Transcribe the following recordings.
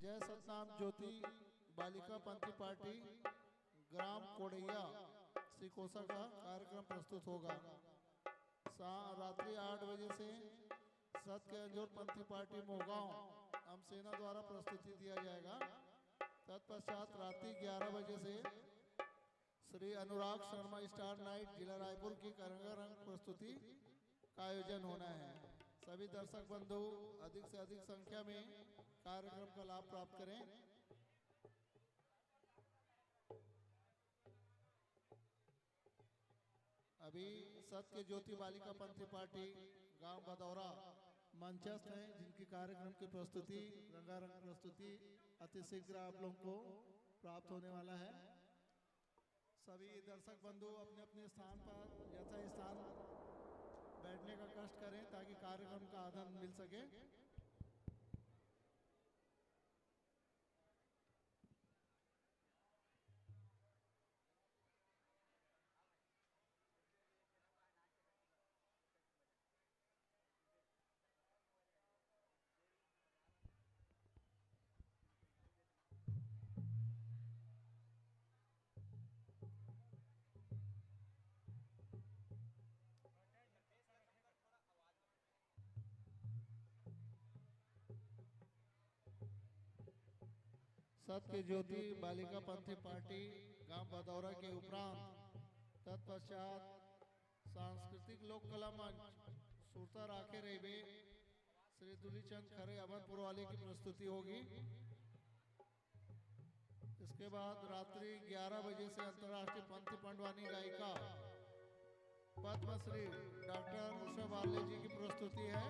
जय सतनाम ज्योति बालिका पंथी party gram कोड़ैया Sikosa का कार्यक्रम प्रस्तुत होगा। रात्रि 8 बजे से सत के अंजोर पंथी पार्टी मोहगांव हम सेना द्वारा प्रस्तुति दिया जाएगा। तत्पश्चात रात्रि 11 बजे से श्री अनुराग शर्मा स्टार नाइट जिला रायपुर की रंगारंग प्रस्तुति का आयोजन होना है। सभी दर्शक बंधु अधिक से अधिक संख्या में कार्यक्रम का लाभ प्राप्त करें। अभी सत्य ज्योति बालिका पंथी पार्टी गांव बदौरा मंचस्थ है, जिनकी कार्यक्रम की प्रस्तुति रंगारंग प्रस्तुति अति शीघ्र आप लोगों को प्राप्त होने वाला है। सभी दर्शक बंधु अपने अपने स्थान पर यथा स्थान बैठने का कष्ट करें ताकि कार्यक्रम का आनंद मिल सके। सत्य ज्योति बालिका पंथी पार्टी गांव बदौरा के उपरांत तत्पश्चात सांस्कृतिक लोक कला मंच सुरता राखे रेबे श्री दुलीचंद खरे अमरपुर वाले की प्रस्तुति होगी। इसके बाद रात्रि 11 बजे से अंतर्राष्ट्रीय पंथी पंडवानी गायिका पद्मश्री डॉक्टर उषा बाले जी की प्रस्तुति है।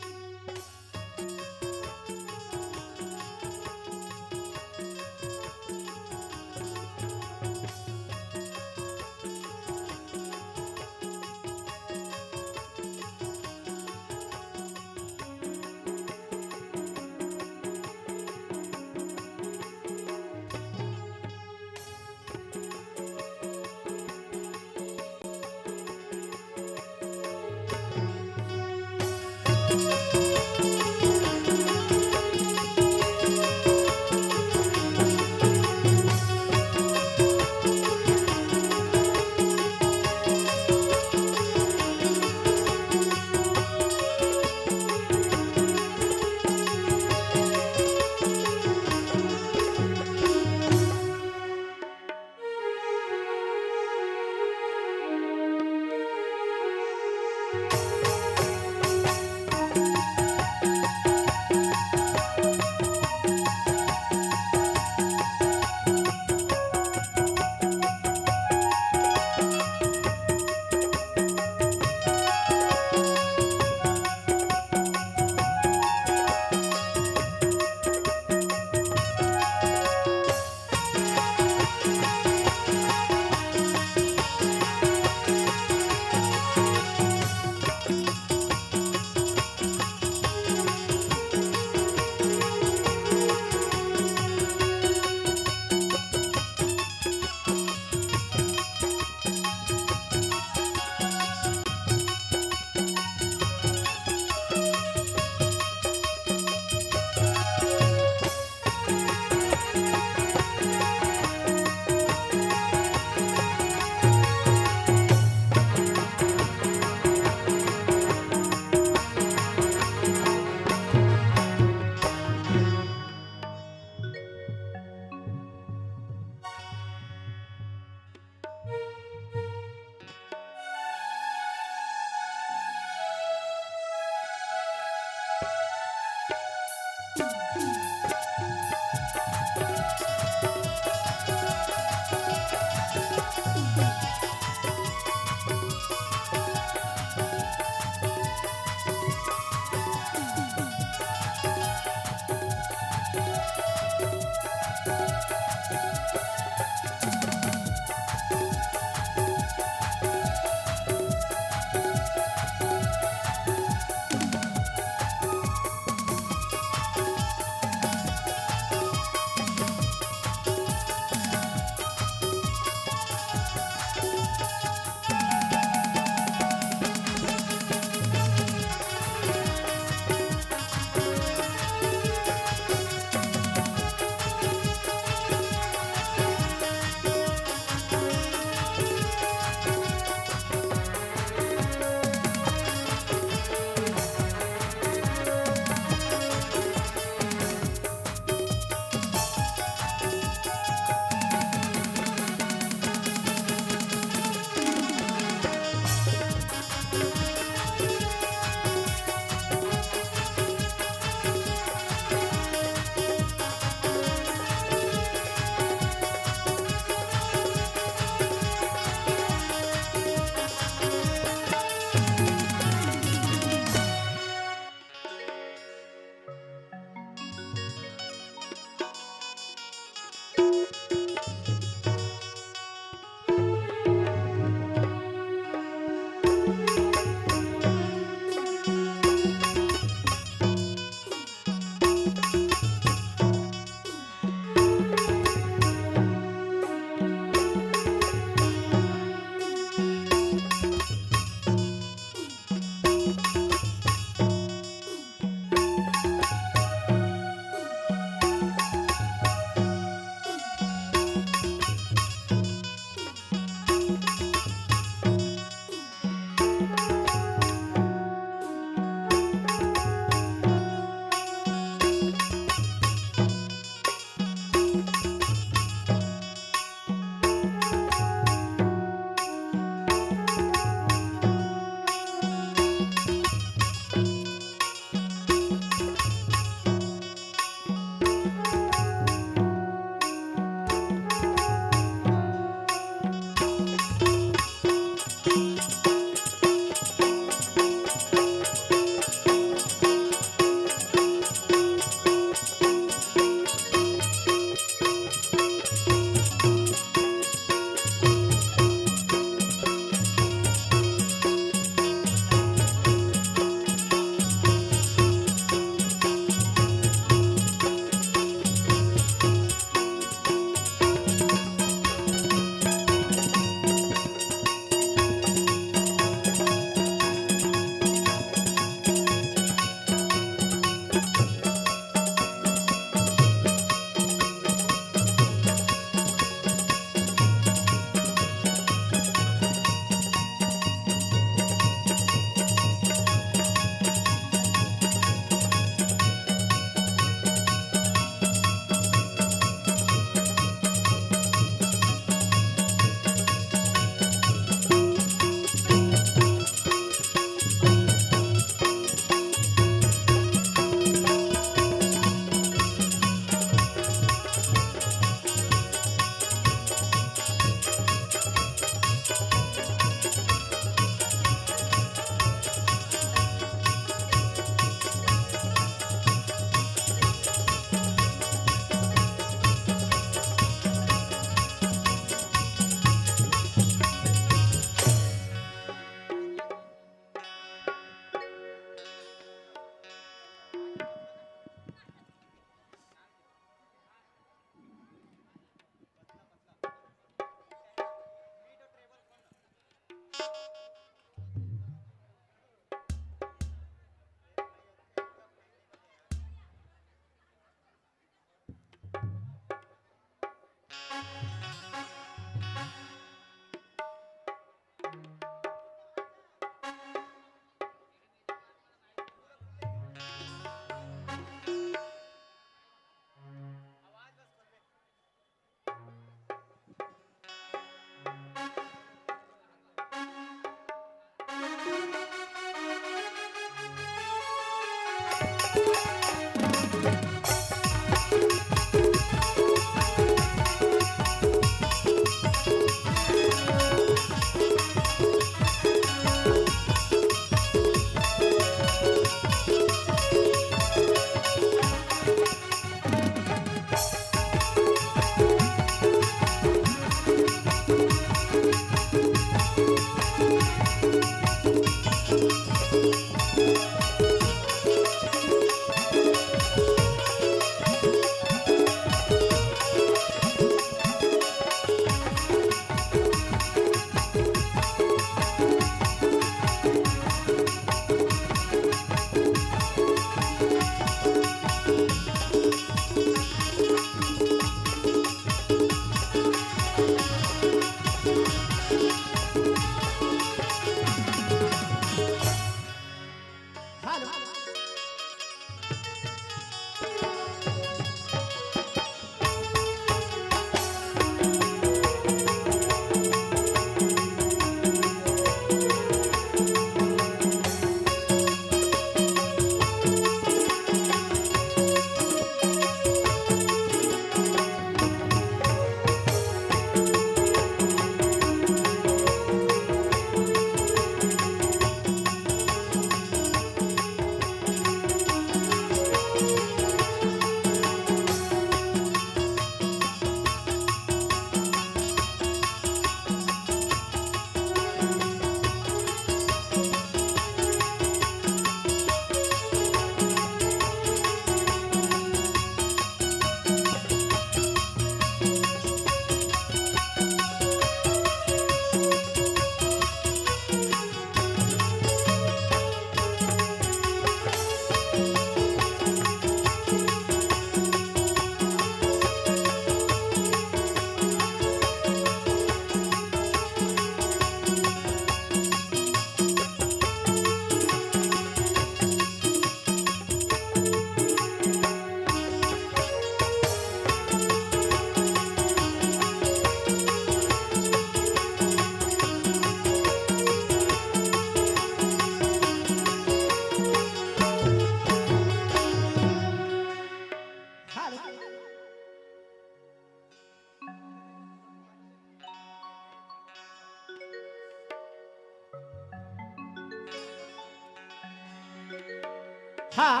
हाँ,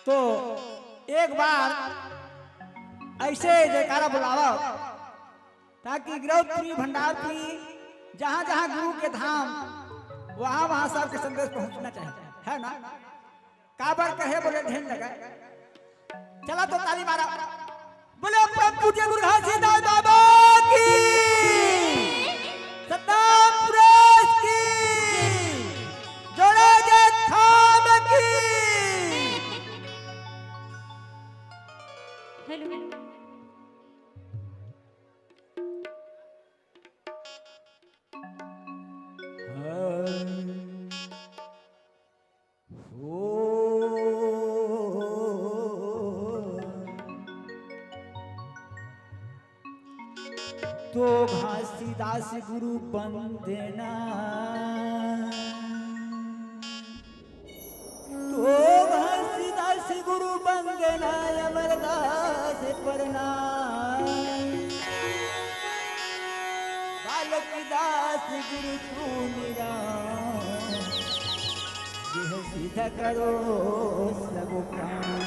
तो एक बार ऐसे जयकारा बुलावा ताकि गृहपुरी भंडार की जहां जहां गुरु के धाम वहां वहां सबके संदेश पहुंचना चाहिए, है ना। काबर कहे बोले ढेर लगा, चला तो ताली मारा, बोले परम पूज्य गुरु घासीदास बाबा की, सतनाम पुरुष की, जोड़े जय थाम की। हेलो तो घासीदास गुरु बंदना, तो घासीदास गुरु बंदना, अमरदास प्रणाम, बालकदास गुरु पूरा यह सीधा करो सब काम।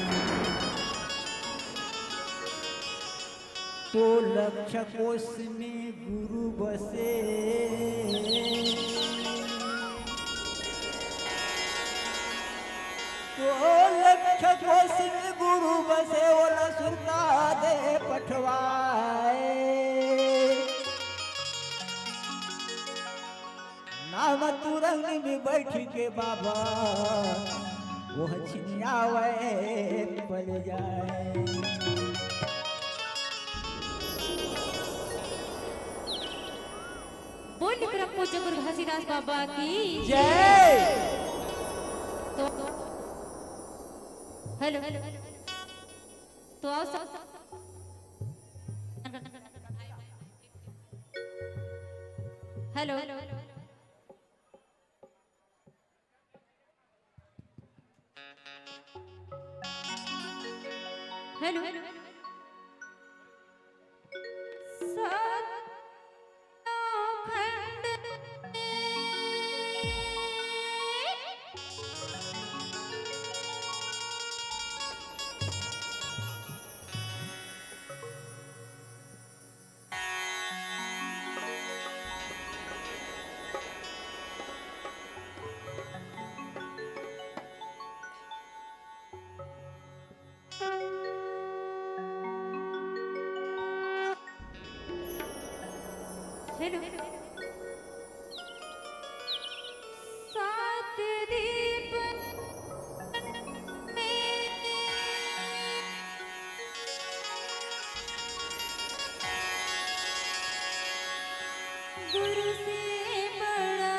तो लक्ष्य कोश में गुरु बसे, तो लक्ष्य कोश में गुरु बसे, ओला सुरता दे पठवाए, नाम तुरंग में बैठ के बाबा वो छिनियावे पल जाए। बोल प्रभु जगुर घासीदास बाबा की जय। तो हेलो तो आओ सब हेलो हेलो हेलो सात दीप गुरु से बड़ा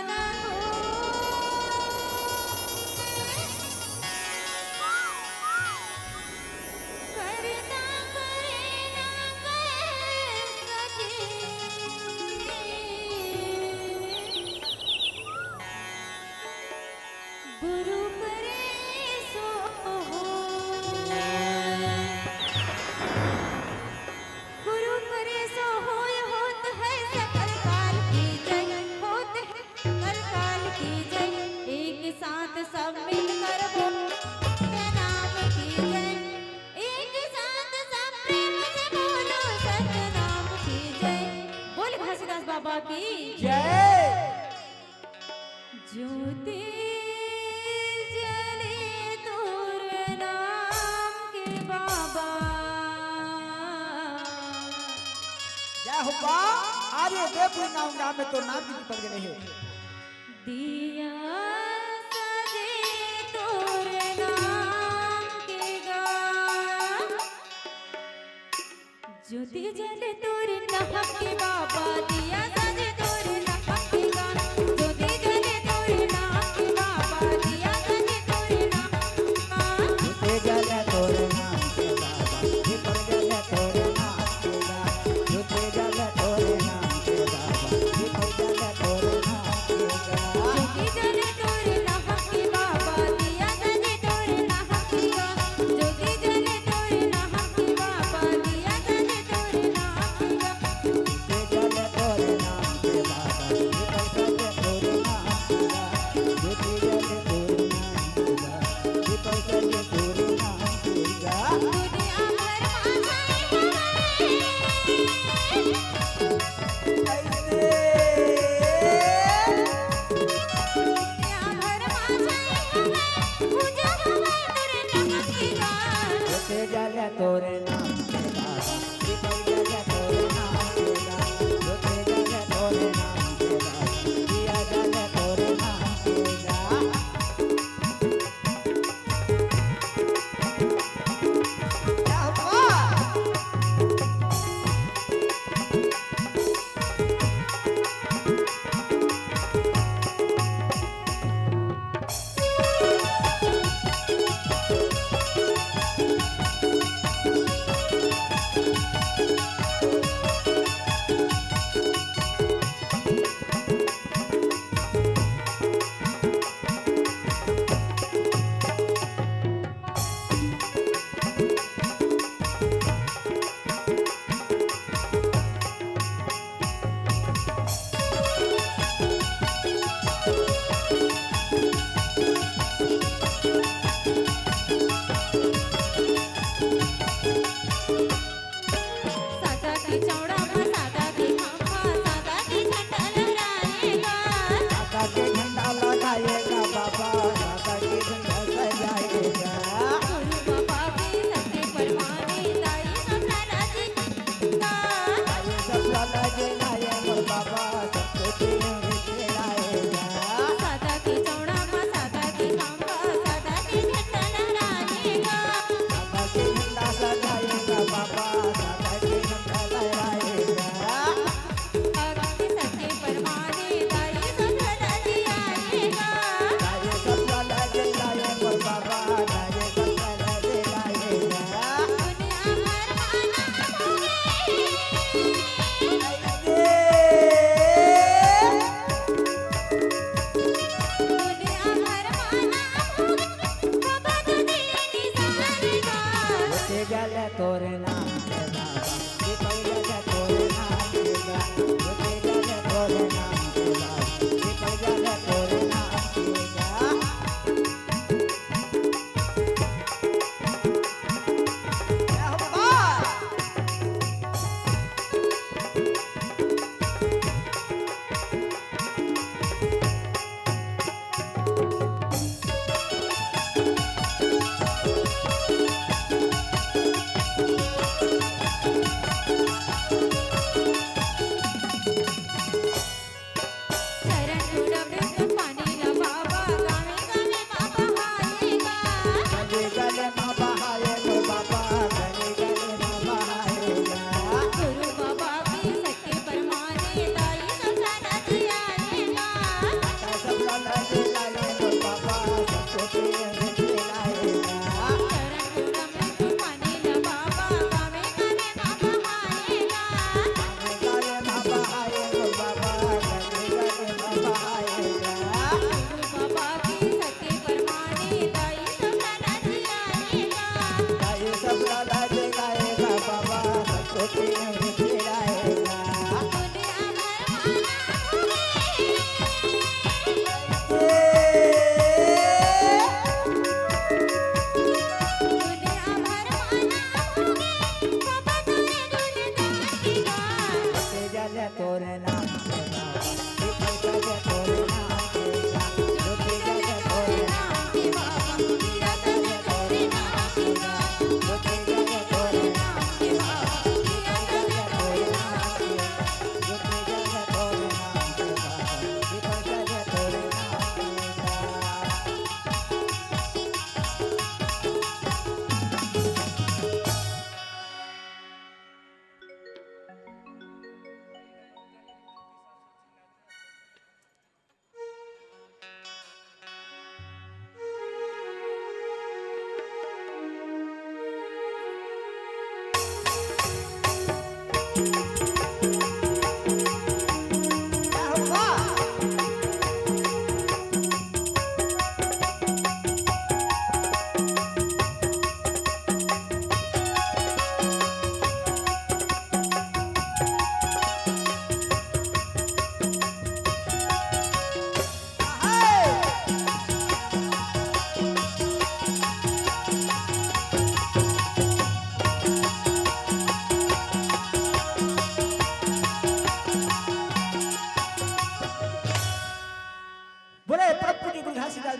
ना हो करना करे ना कर गुरु करे सो हो गुरु करे सो होत है सकल काल की जय होत है सकल काल की जय एक साथ सब मिलकर बोलते नाम की जय एक साथ सब प्रेम से बोलो सतनाम की जय। बोल घासीदास बाबा की जय। ज्योति जले तोर नाम के बाबा जय हो बा। अरे देवपुरी नाम में तो नाम भी पड़ गए हैं। दिया सजे तोर नाम के गा ज्योति जले तोर नाम के बाबा दिया सजे तोर नाम के गा ज्योति जले तोर नाम के बाबा दिया सजे तोर नाम झूठे जले तोरे नाम के बाबा ये पड़ गया तोरे नाम के गा झूठे जले तोरे नाम के बाबा ये पड़ गया तोरे नाम के गा ज्योति जले तोर नाम के बाबा दिया सजे तोर नाम के गा ज्योति जले तोर नाम के बाबा दिया सजे तोर नाम के गा झूठे जले तोरे नाम के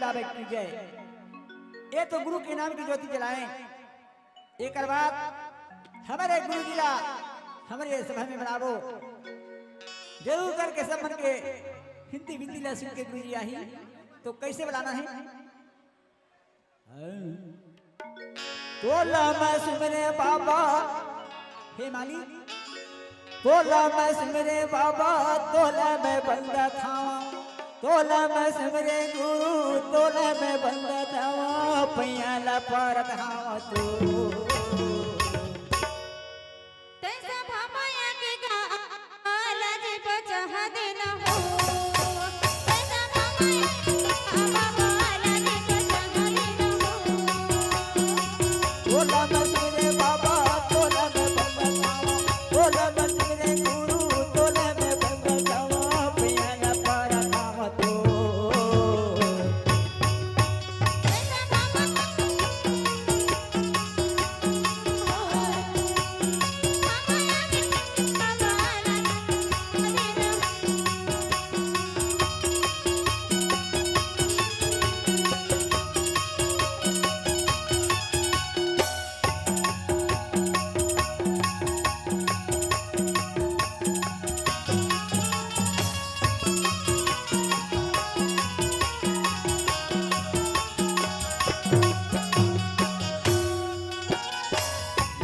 लगावे की जय। ये तो गुरु के नाम की ज्योति जलाएं। एक बाद हमारे गुरु जी ला हमारे सभा में बनावो जरूर करके सब मन के हिंदी बिंदी ला सुन के गुरु जी आई तो कैसे बुलाना है। तोला मैं सुमरे बाबा हे माली, तोला मैं सुमरे बाबा, तोला मैं बंदा थावा, तोला मैं सुमरे गुरु, तोला मैं बंदा थावा, पैया ला परत हावा तो तैसा भामाया के गाला जे बचा देना हो। तैसा भामाया गाला जे बचा देना हो। तोला मैं सुमरे बाबा, तोला मैं बंदा थावा, तोला मैं सुमरे गुरु, तोला मैं बंदा थावा, पैया ला परत हावा तो तैसा भामाया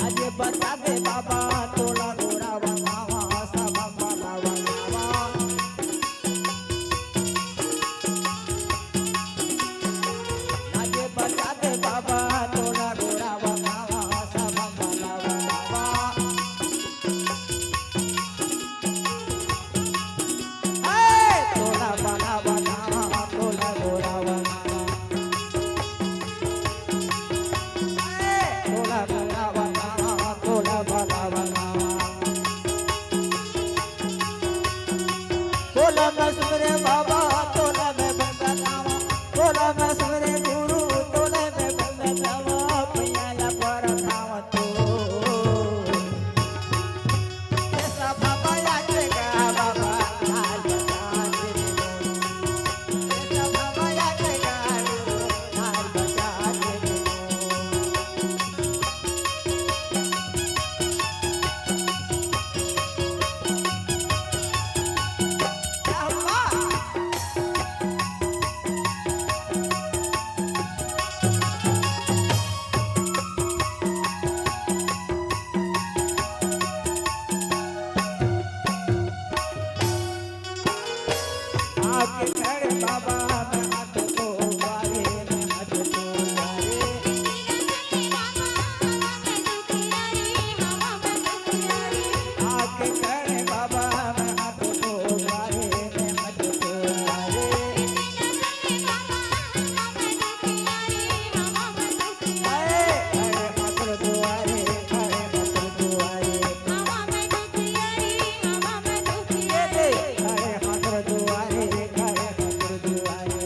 आजे बता दे बाबा, तोला गोरा बनावा, सब बाला बनावा। आजे बता दे बाबा, तोला गोरा बनावा, सब बाला बनावा। तोला बाला बनावा, तोला गोरा बनावा। तोला बाला बनावा, तोला बाला बनावा। तोला मैं सुमरे बाबा, तोला मैं बंदा थावा, तोला मैं सुमरे गुरु, तोला मैं बंदा थावा, पैया ला परत हावा तो ऐसा बाबा याचे का बाबा लाल बता दे दो। ऐसा बाबा याचे का लाल बता दे दो। क्या हुआ? आपके घर बाबा में हाथ को वारे में हाथ को वारे। आपके घर बाबा में हाथ को वारे में हाथ को वारे। अरे मकर दुआरे, अरे मकर दुआरे। ये दे, अरे मकर दुआरे, अरे मकर दुआरे।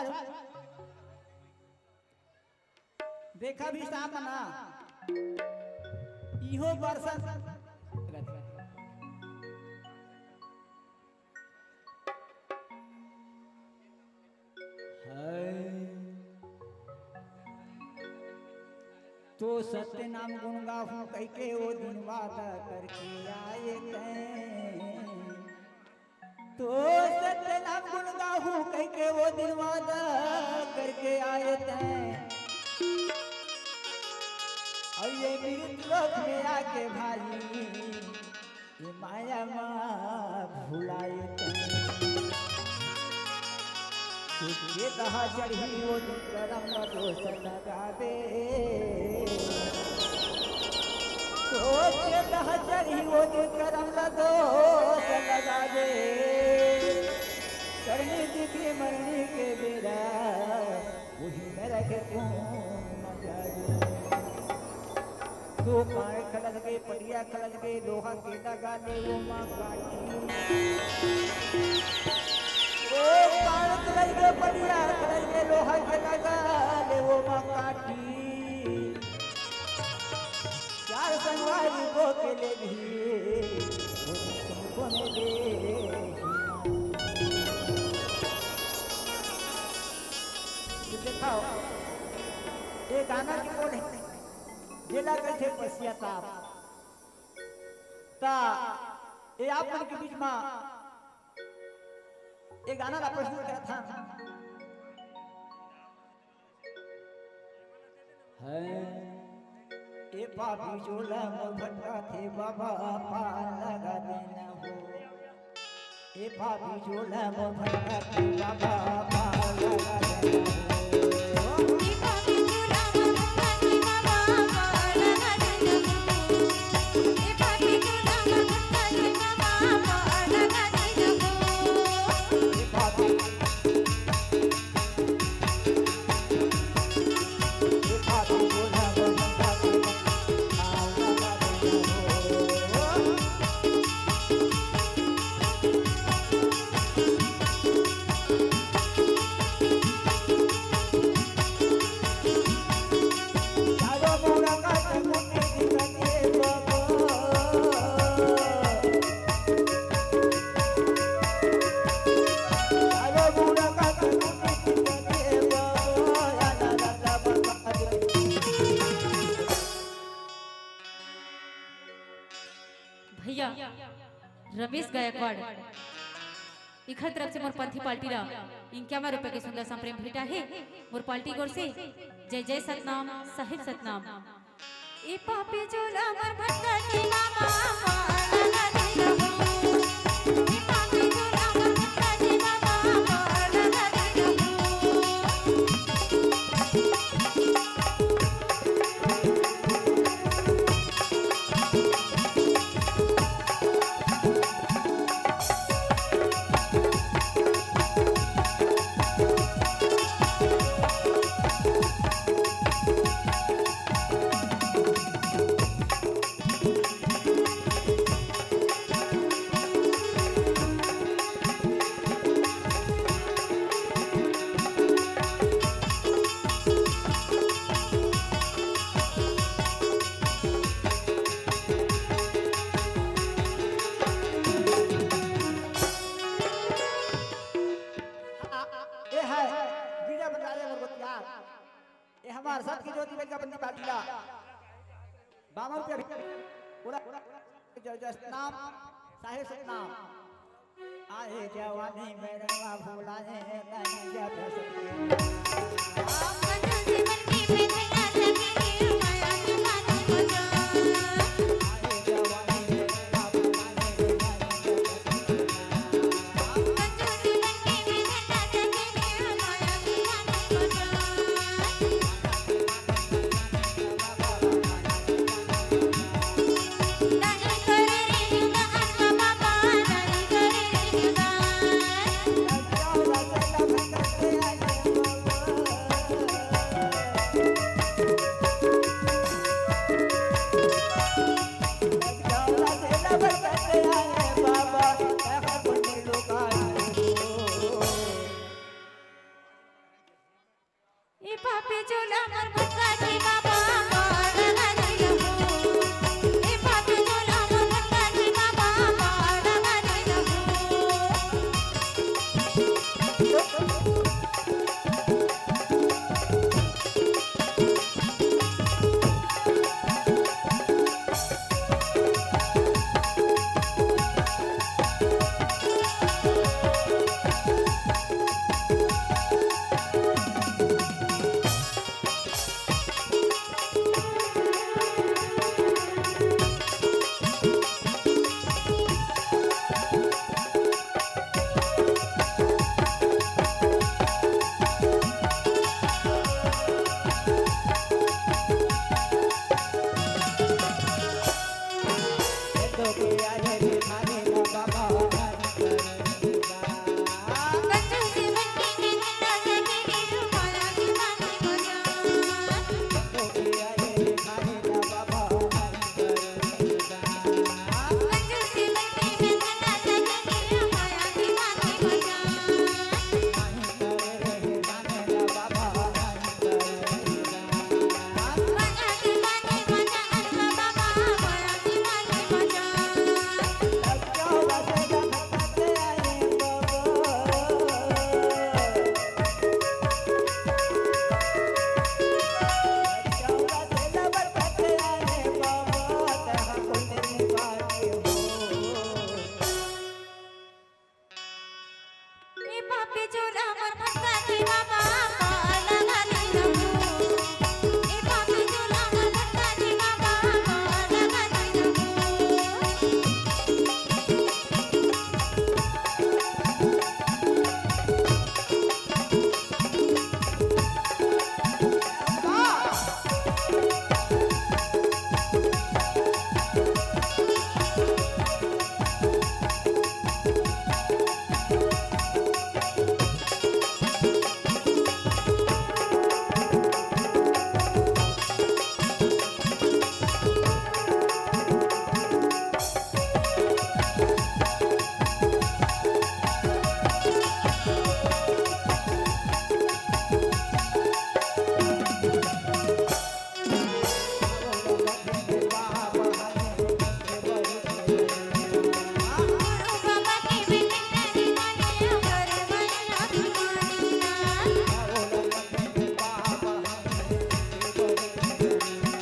पर देखा भी सामना इहो बरसन तो सत्य नाम गुण गाऊं कह के वो दिन वादा करके आए थे तो सत्य नाम गुण गाऊं कह के वो दिन वादा करके आए थे और ये मृत लोक में आके भाई ये माया माँ भुलाए थे ये कहा चढ़ी वो दिन करम न दोष लगावे ये कहा चढ़ी वो दिन करम न दोष लगावे करनी दिखी मरनी के बेरा वही न रखे क्यों न जाए तो पाए खलल गए पटिया खलल गए लोहा के लगा ले वो माँ काटी ओ पार कलल के बढ़िया कलल के लोहा के लगा ले वो मकाटी चार संगवारी को के ले भी तुमको ने दे दिखाओ ये गाना की बोल है जिला कैसे पश्चाताप ता ये आप मन के बीच में एक गाना का प्रश्न क्या था है ए पापी चोला भटका थे बाबा पार लगा देना हो ए पापी चोला भटका थे बाबा पार लगा देना हो भैया रमेश गायकवाड़ इखर तरफ से मोर पंथी पार्टी रा इनक्यावन रुपए के सुंदर संप्रेम भेटा है मोर पार्टी गोर से जय जय सतनाम साहिब सतनाम ए पापी जोला मर भटका के मामा लगा दे रहो ए पापी जोला मर भटका के मामा लगा दे रहो हमार साथ की ज्योति बेटा बंदी पाटिला 52 रुपया पूरा जय नाम साहिब सतनाम आए जवानी मेरा भूलाए नहीं जा सकते आप कंजूस जीवन की बेधैया लगी माया के मानो को जान आए जवानी मेरा भूलाए नहीं जा सकते आप कंजूस जीवन की बेधैया लगी माया के मानो को जान तो किया रे खाने ना बाबा कंजूसी बनके जिंदा जिंदगी रुमाला की बातें बजा तो किया रे खाने ना बाबा कंजूसी बनके जिंदा जिंदगी रुमाला की बातें बजा बजा की बातें बजा अल्लाह बाबा बड़ा की बातें बजा ए पापी झूला मर भटका के बाबा पार लगा दी रघु ए पापी झूला मर भटका के बाबा पार लगा दी रघु गुरु बाबा की बेटी तेरी मानिया कर मैया की मानिया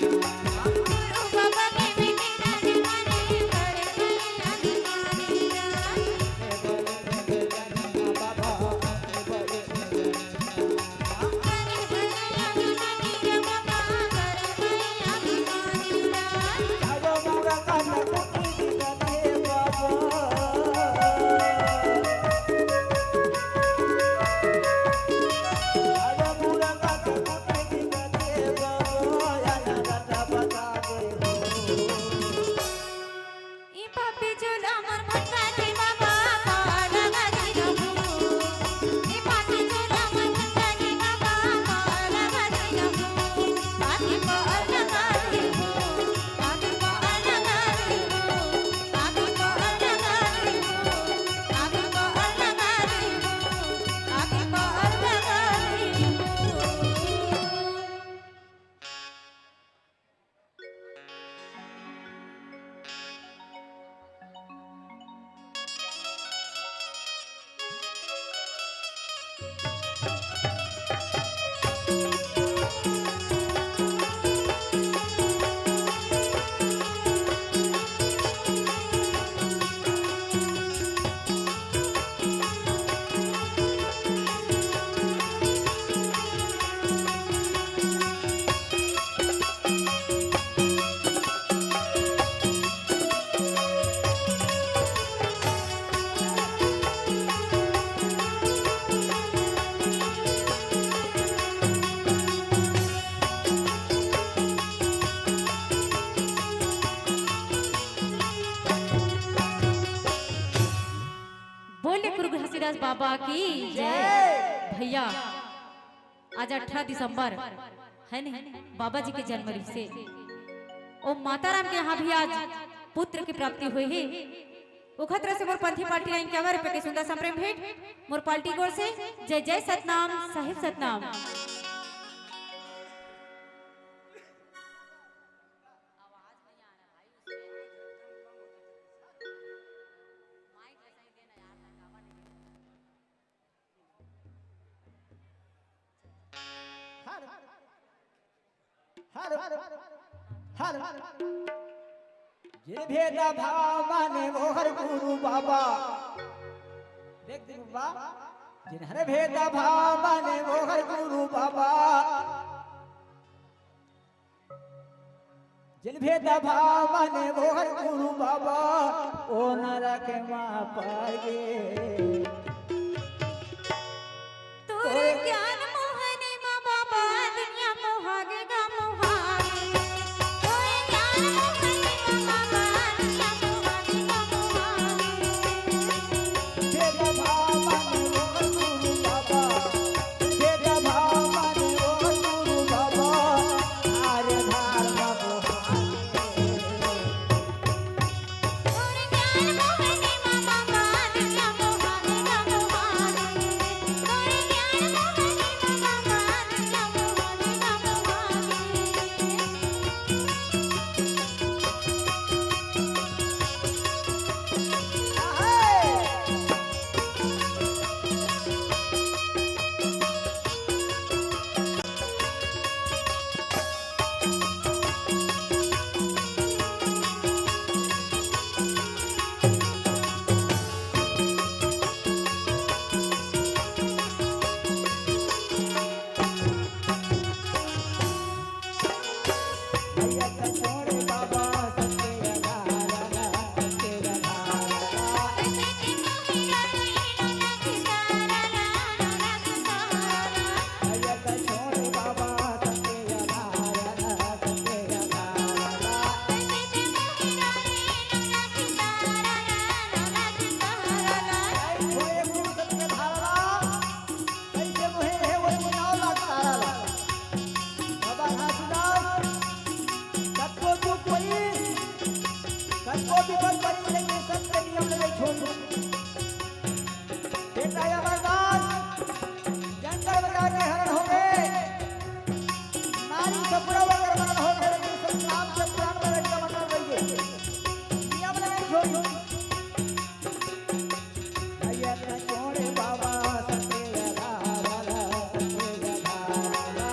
गुरु बाबा की बेटी तेरी मानिया कर मैया की मानिया करे मैया की मानिया बाबा कर मैया की मानिया ई पापी झूला मर भटका के बाबा पार लगा दी रघु ई पापी झूला मर भटका के बाबा पार लगा दी रघु आगे पार लगा दी हो आगे पार लगा दी हो आगे पार लगा दी हो आगे पार लगा दी हो आगे पार लगा दी हो बोले गुरु घसीदास बाबा की जय भैया आज 18 दिसंबर है नहीं बाबा जी के जन्मदिन से ओ माता राम के यहाँ भी आज पुत्र की प्राप्ति हुई है वो खतरा से मोर पंथी पार्टी लाइन के अवर पे के सुंदर संप्रेम भेंट मोर पार्टी गोर से जय जय सतनाम साहिब सतनाम जे भेदा भाव माने मोहर गुरु बाबा देख देख बाबा जिन्हर भेदा भाव माने मोहर गुरु बाबा जिन भेदा भाव माने मोहर गुरु बाबा ओ न रखे मां पागे तोरे ज्ञान मोहने मां बाबा दुनिया मोहागे गा मोहागे तोरे ज्ञान मोहने मां बाबा दुनिया मोहागे छोड़ी भैया ने छोड़े बाबा सत्य धारा सत्य धारा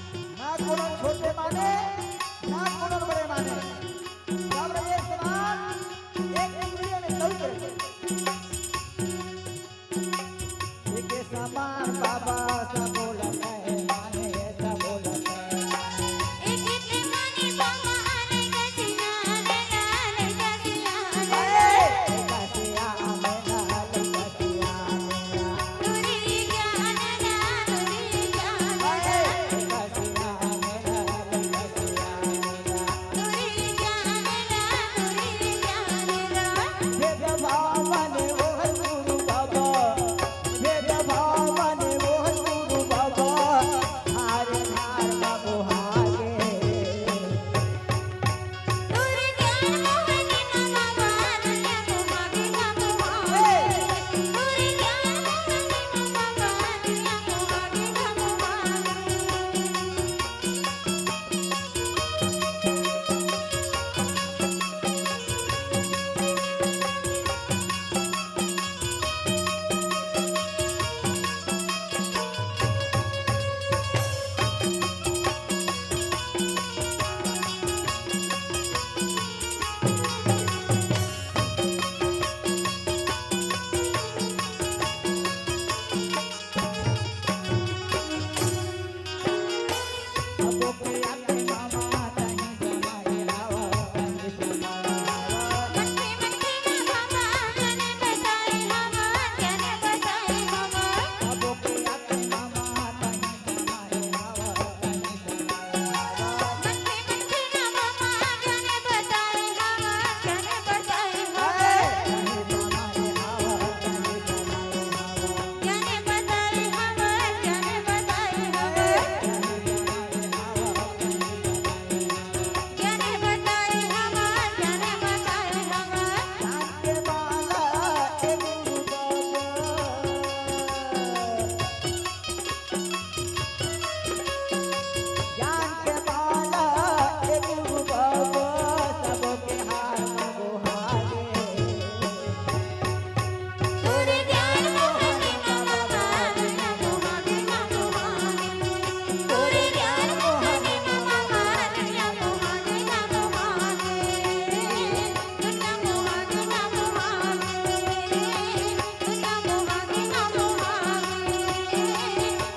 छोटे माने ना कोनो बड़े माने सब रहे समान एक इंद्रिय में चल करे एक समान बाबा सब बोलत है माने सब बोलत है एक माने बाबा आने गसिया रे लाल गसिया गसिया में लाल गसिया नूरी ज्ञान ना नूरी ज्ञान गसिया में लाल गसिया नूरी ज्ञान ना नूरी ज्ञान भेद भावने वो गुरु बाबा भेद भावने वो गुरु बाबा हारे हार बाबू हागे नूरी ज्ञान मोहनी बाबा दुनिया को मागे बाबू नूरी ज्ञान मोहनी बाबा दुनिया को मागे बाबू अबो के आते मामा तनी समाए आवा तनी समाए आवा मट्टी मट्टी ना बाबा जाने बताए हवा जाने बताए हवा अबो के आते मामा तनी समाए आवा तनी समाए आवा मट्टी मट्टी ना बाबा जाने बताए हवा जाने बताए हवा तनी समाए आवा तनी समाए आवा जाने बताए हवा जाने बताए हवा तनी समाए आवा तनी समाए आवा जाने बताए हवा जाने बताए हवा जान के माला ए गुरु बाबा जान के माला ए गुरु बाबा सबके हार मगो हागे पूरे ज्ञान मोहनी बाबा दुनिया को मागे बाबू पूरे ज्ञान मोहनी बाबा दुनिया को मागे बाबू दुनिया को मागे बाबू दुनिया को मागे बाबू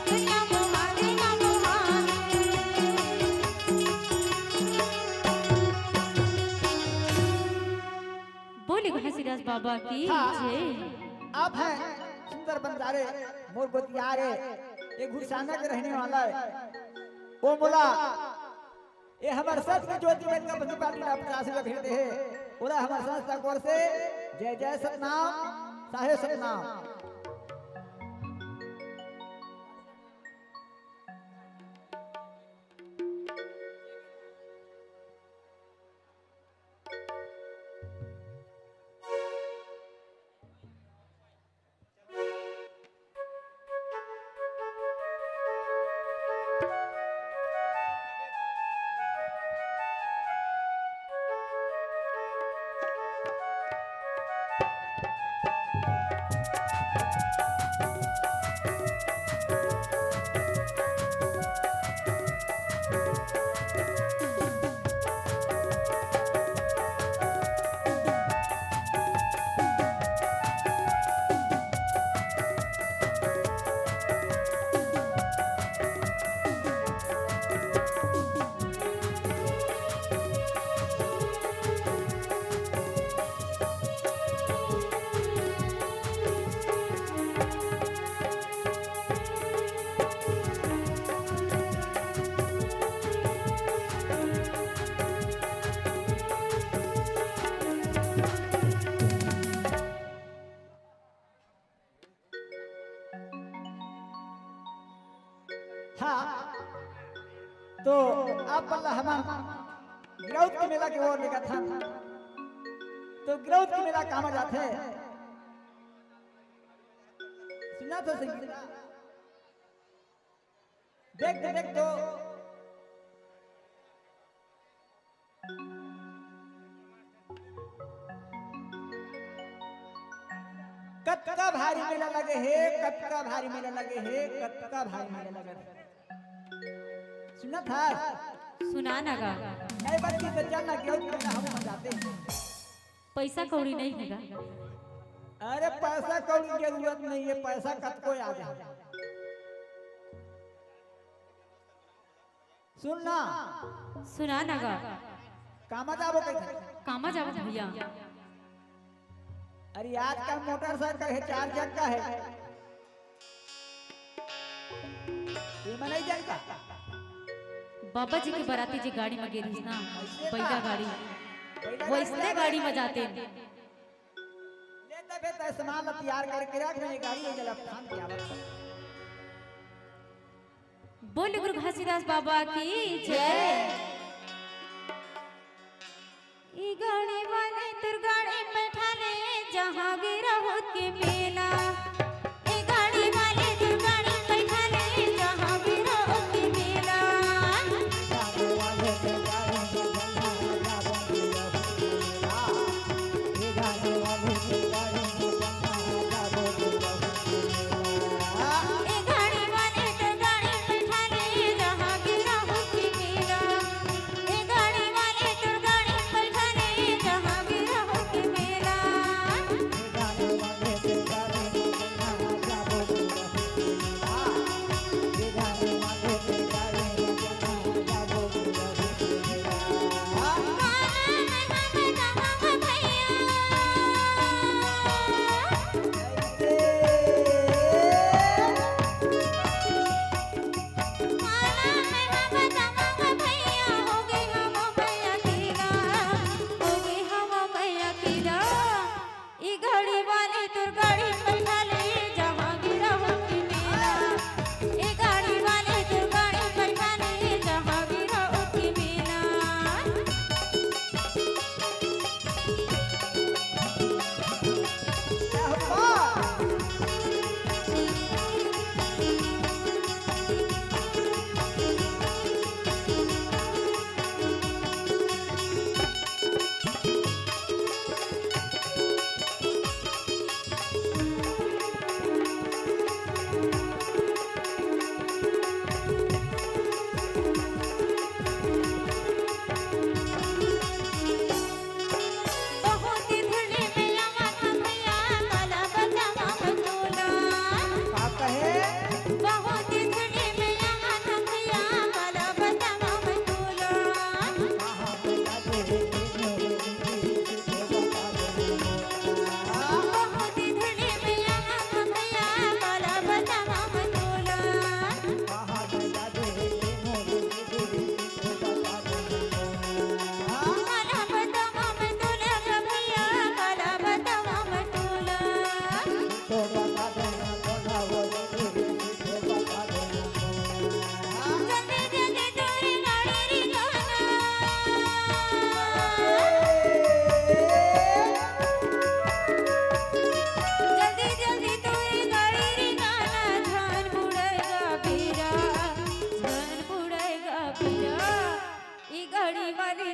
दुनिया को मागे बाबू बोले घसीदास बाबा की जय अब है सुंदर बंजारे मोर बतियारे ये घुरसाना के रहने वाला है वो बोला ये हमारे संत की ज्योति में का बंदी पार्टी ना 50 रुपए खरीदे है बोला हमारे संस्था कोर से जय जय सतनाम साहे सतनाम। हाँ तो आप बल्ला हमारा गिरौद के मेला की ओर लेकर था तो गिरौद के मेला कहाँ जाते हैं सुना तो सही देख तो कतका भारी मेला लगे है कतका भारी मेला लगे है कतका भारी मेला लगे है सुना था सुना नगा नहीं बच्ची तो चलना क्यों करना हम जाते हैं पैसा कौड़ी नहीं हैगा। अरे पैसा कौड़ी की जरूरत नहीं है पैसा कत को आ जाए सुनना सुना नगा कामा जाबो कैसे कामा जाओ भैया। अरे आजकल मोटरसाइकिल है 4 चक्का है ये मैं नहीं जानता बाबा जी की बराती जी गाड़ी में गिरी ना बैठा गाड़ी वो इसने गाड़ी में जाते हैं। लेता बेटा सामान तैयार करके रख रहे गाड़ी ले जला थाम के आवत बोल गुरु घासीदास बाबा की जय। ई गाड़ी वाले तुर गाड़ी बैठा ले जहाँ गिरा हो के मेला ई गाड़ी वाले तुर गाड़ी बैठा ले जहाँ गिरा हो के मेला ई गाड़ी वाले तुर गाड़ी बैठा ले जहाँ गिरा हो के मेला ई गाड़ी वाले तुर गाड़ी बैठा ले जहाँ गिरा हो के मेला।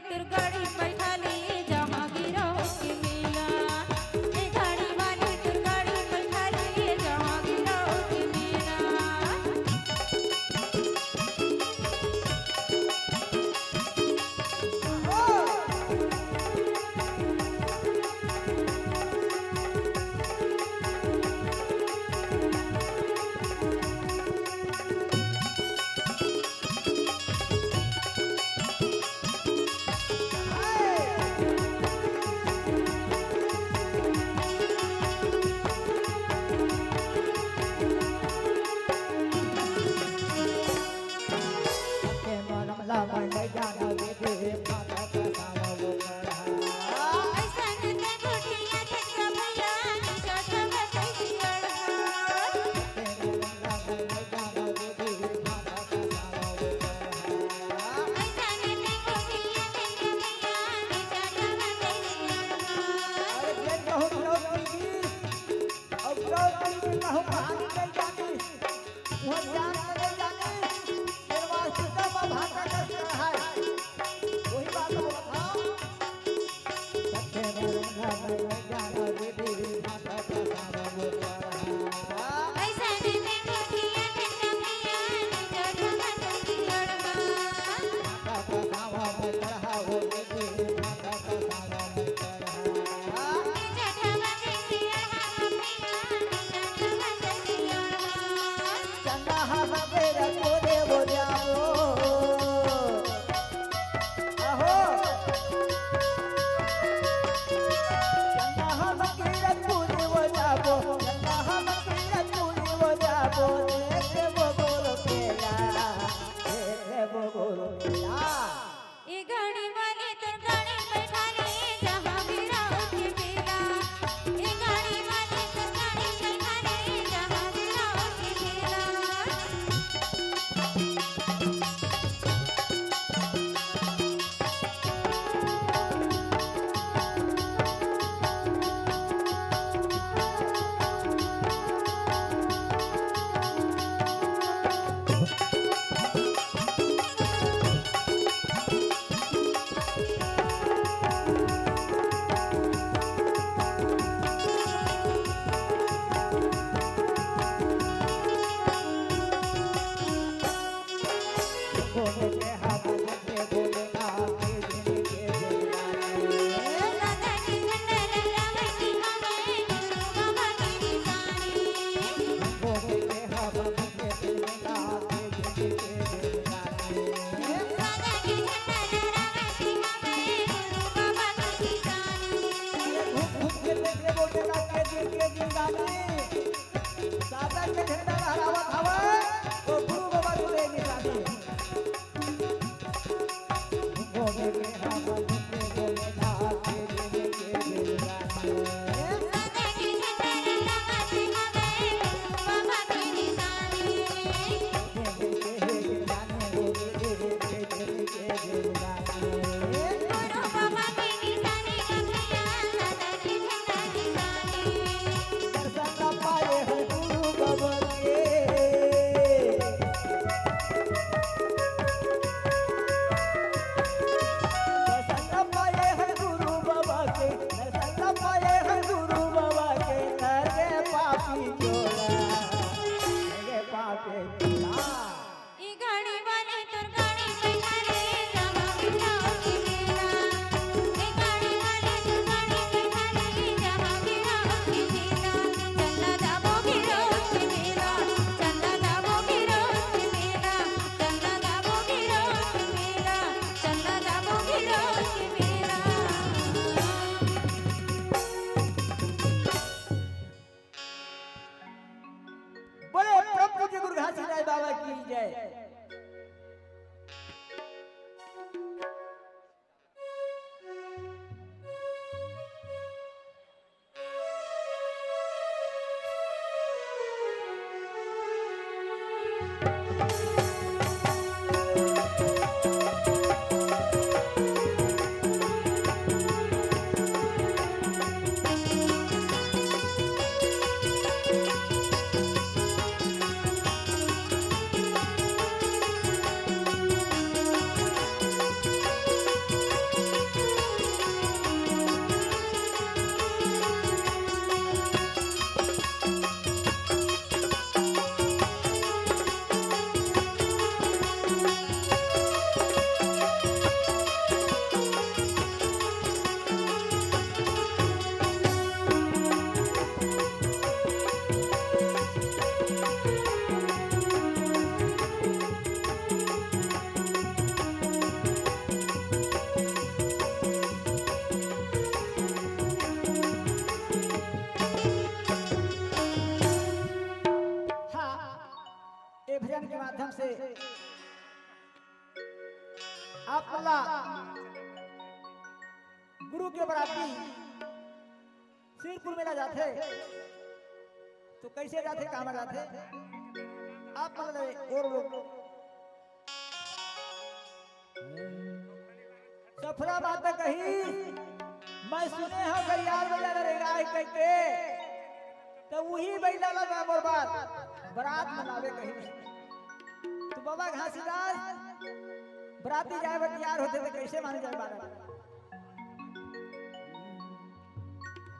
तुर गाड़ी बैठा ले जहाँ गिराओ के मेला ए गाड़ी वाली तुर गाड़ी बैठा ले जहाँ गिराओ के मेला आप वाला गुरु के बराती सिरपुर मेला जाते तो कैसे जाते कहाँ जाते आप मतलब और लोग सफरा बात कही मैं सुने हो घड़ियाल बजा रहेगा कहते तो वही बैला लगा बर्बाद बरात मनावे कहीं तो बाबा घासीदास बराती जाए पर तैयार होते तो कैसे माने जाए बारा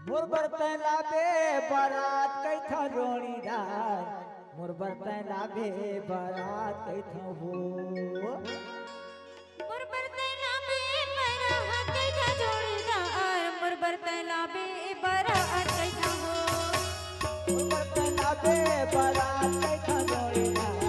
मोर बर्तन लाबे बारात कैथा रोणीदार मोर बर्तन लाबे बारात कैथा हो मोर बर्तन लाबे बारात कैथा जोड़ीदार मोर बर्तन लाबे बारात कैथा हो मोर बर्तन लाबे बारात कैथा जोड़ीदार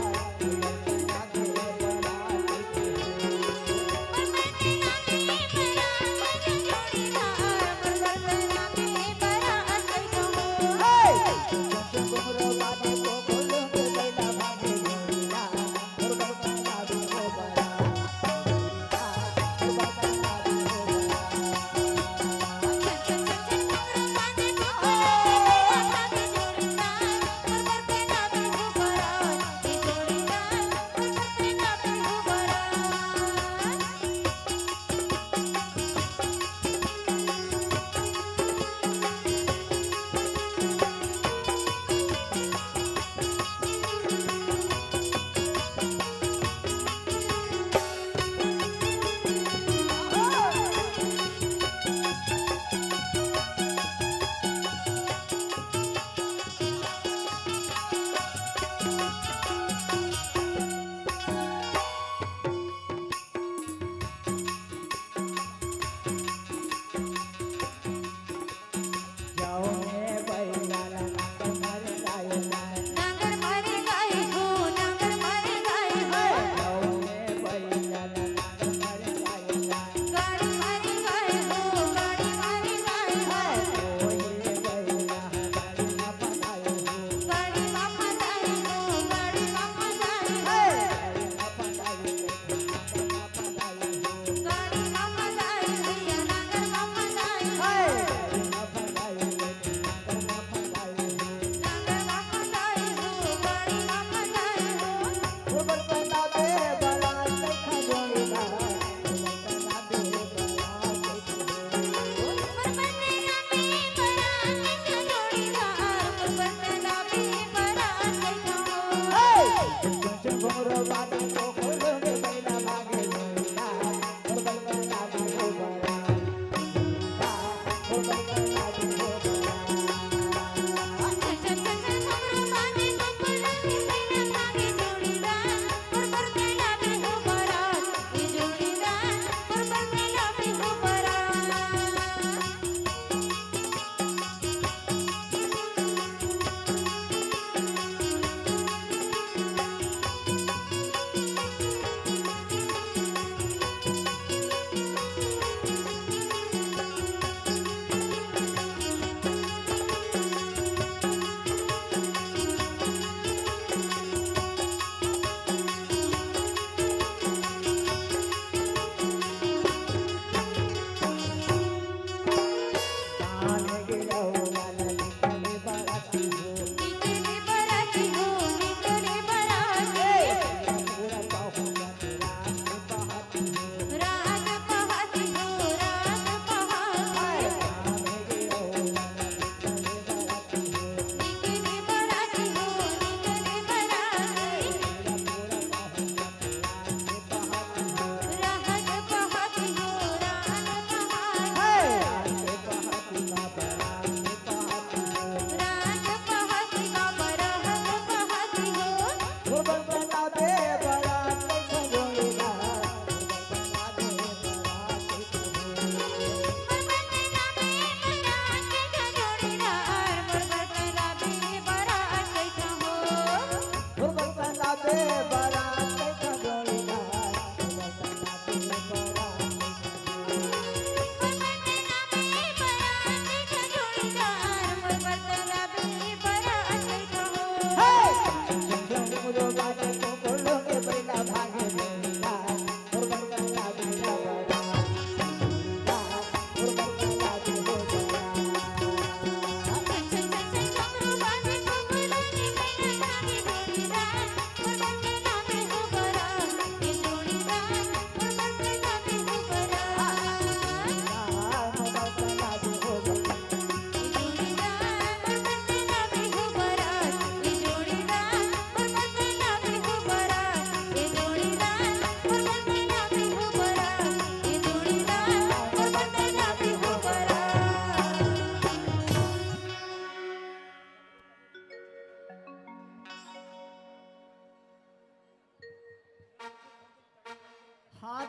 मोर बर्तन लाबे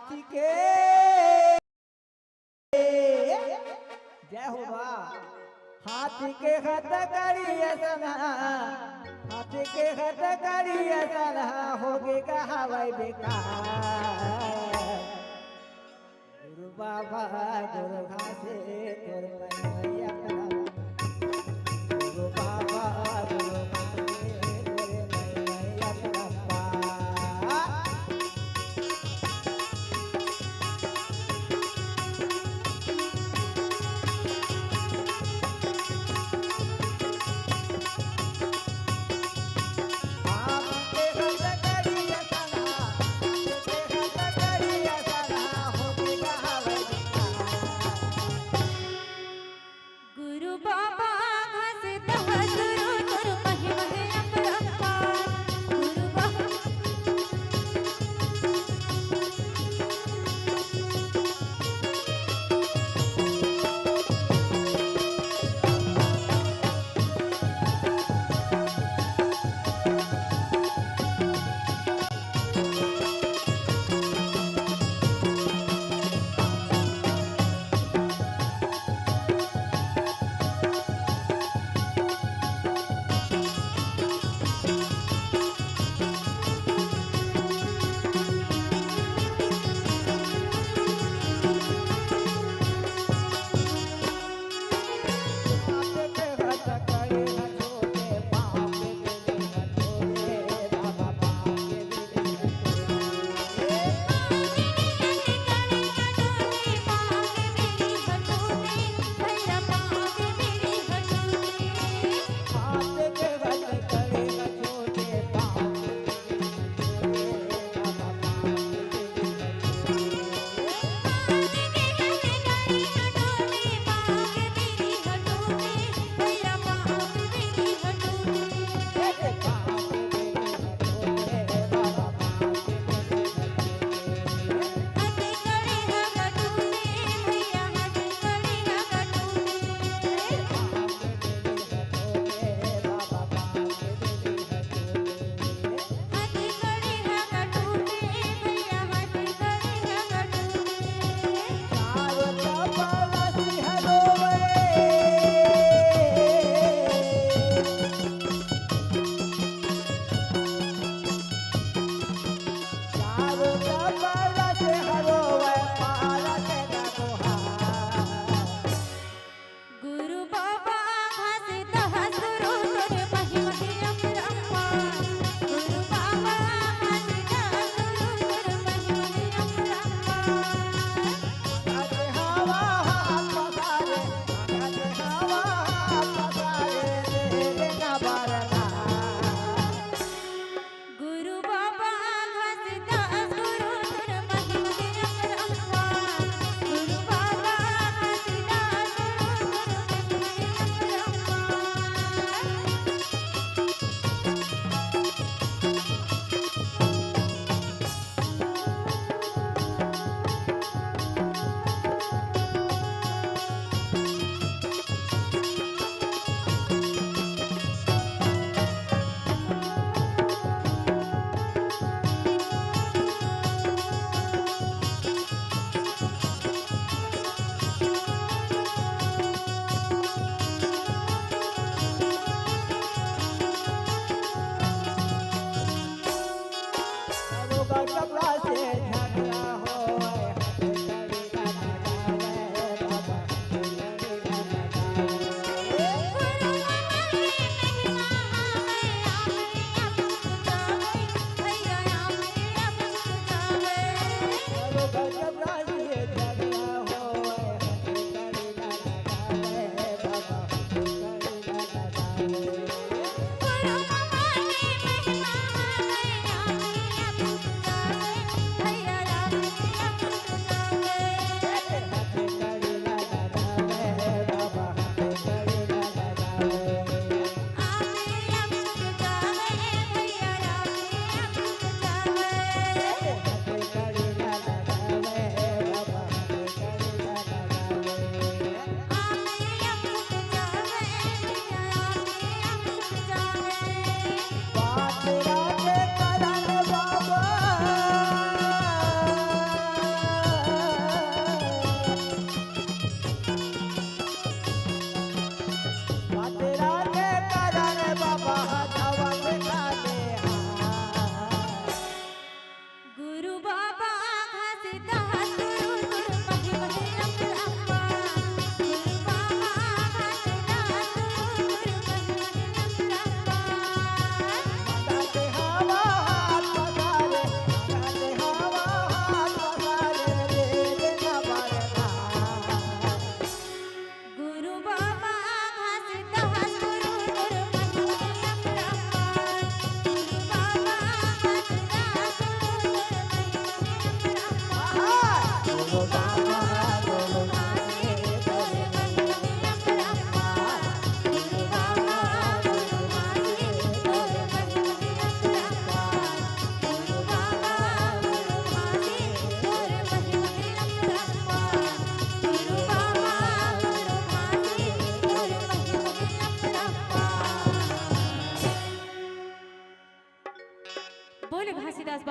हाथी के जय हो बा हाथी के खत करिए सना हाथी के खत करिए सना होगे कहावै बेकार गुरु बाबा गुरु घासे तोर मैया गुरु बाबा गुरु घासे तोर मैया पा गुरु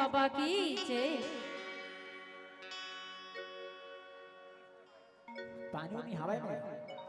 बाबा की जय। पानी हवा में